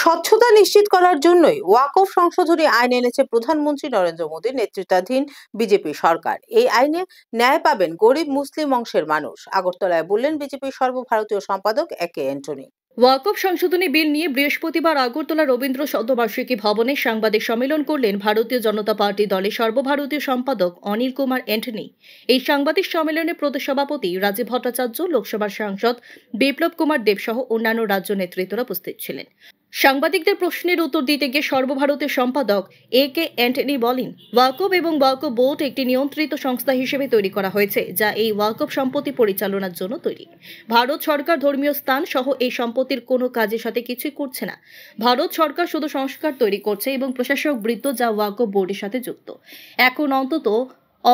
স্বচ্ছতা নিশ্চিত করার জন্যই ওয়াকফ সংশোধনী আইন এনেছে প্রধানমন্ত্রী নরেন্দ্র মোদীর নেতৃত্বাধীন বিজেপি সরকার। এই আইনে ন্যায় পাবেন গরিব মুসলিম অংশের মানুষ, আগরতলায় বললেন বিজেপির সর্বভারতীয় সম্পাদক একে অ্যান্টনি। ওয়াকফ সংশোধনী বিল নিয়ে বৃহস্পতিবার আগরতলা রবীন্দ্র শতবার্ষিকী ভবনে সাংবাদিক সম্মেলন করলেন ভারতীয় জনতা পার্টি দলের সর্বভারতীয় সম্পাদক অনিল কুমার অ্যান্টনি। এই সাংবাদিক সম্মেলনে প্রদেশ সভাপতি রাজীব ভট্টাচার্য, লোকসভার সাংসদ বিপ্লব কুমার দেব সহ অন্যান্য রাজ্য নেতৃত্বরা উপস্থিত ছিলেন। সাংবাদিকদের প্রশ্নের উত্তর দিতে গিয়ে সর্বভারতীয় সম্পাদক এ কে অ্যান্টনি বলেন, ওয়াকফ এবং ওয়াকফ বোর্ড একটি নিয়ন্ত্রিত সংস্থা হিসেবে তৈরি করা হয়েছে, যা এই ওয়াকফ সম্পত্তি পরিচালনার জন্য তৈরি। ভারত সরকার ধর্মীয় স্থান সহ এই সম্পত্তির কোনো কাজের সাথে কিছুই করছে না। ভারত সরকার শুধু সংস্কার তৈরি করছে এবং প্রশাসক বৃত্ত যা ওয়াকফ বোর্ডের সাথে যুক্ত। এখন অন্তত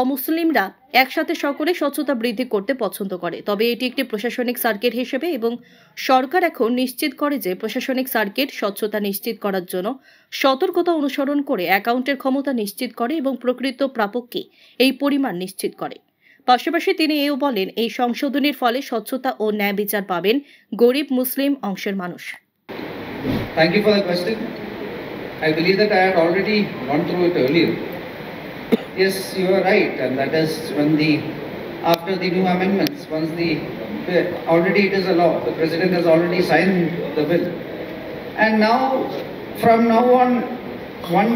অমুসলিমরা একসাথে সকলে স্বচ্ছতা বৃদ্ধি করতে পছন্দ করে, তবে এটি একটি প্রশাসনিক সার্কিট হিসেবে এবং সরকার এখন নিশ্চিত করে যে প্রশাসনিক সার্কিট স্বচ্ছতা নিশ্চিত করার জন্য সতর্কতা অনুসরণ করে অ্যাকাউন্টের ক্ষমতা নিশ্চিত করে এবং প্রকৃত প্রাপককে এই পরিমাণ নিশ্চিত করে। পাশাপাশি তিনি এও বলেন, এই সংশোধনীর ফলে স্বচ্ছতা ও ন্যায় বিচার পাবেন গরিব মুসলিম অংশের মানুষ। Thank you for the question. I believe that I had already gone through it earlier. Yes, you are right, and that is when after the new amendments, already it is a law, the President has already signed the bill. And now, from now on,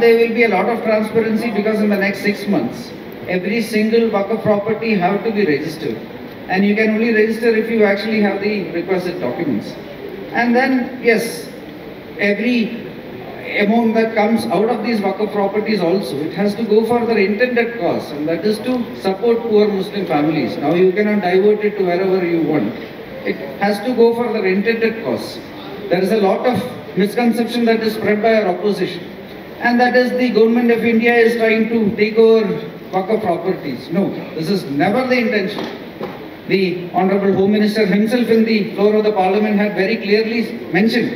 there will be a lot of transparency, because in the next 6 months, every single Waqf property have to be registered. And you can only register if you actually have the requisite documents. And then, yes, every amount that comes out of these Waqf properties also, it has to go for the intended cause, and that is to support poor Muslim families. Now you cannot divert it to wherever you want. It has to go for the intended cause. There is a lot of misconception that is spread by our opposition, and that is the government of India is trying to take over Waqf properties. No, this is never the intention. The Honorable Home Minister himself in the floor of the Parliament had very clearly mentioned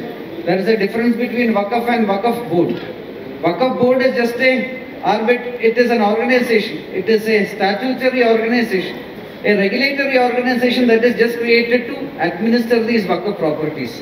there is a difference between Waqf and Waqf Board. Waqf Board is just it is an organization. It is a statutory organization, a regulatory organization that is just created to administer these Waqf properties.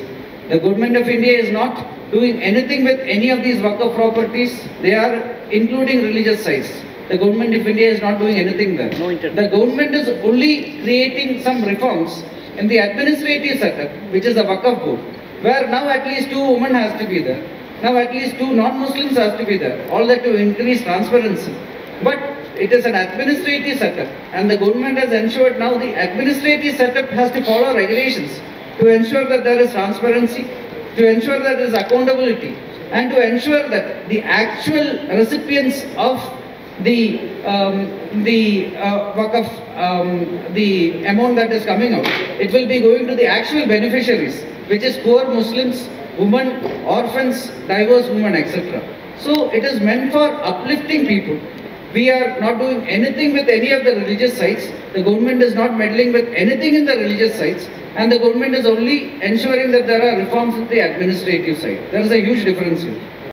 The government of India is not doing anything with any of these Waqf properties. They are including religious sites. The government of India is not doing anything there. The government is only creating some reforms in the administrative setup, which is the Waqf Board, where now at least 2 women has to be there. Now at least 2 non-Muslims has to be there. All that to increase transparency. But it is an administrative setup, and the government has ensured now the administrative setup has to follow regulations to ensure that there is transparency, to ensure that there is accountability, and to ensure that the actual recipients of the Waqf, the amount that is coming out, it will be going to the actual beneficiaries, which is poor Muslims, women, orphans, diverse women, etc. So it is meant for uplifting people. We are not doing anything with any of the religious sites. The government is not meddling with anything in the religious sites, and the government is only ensuring that there are reforms at the administrative side. There is a huge difference here.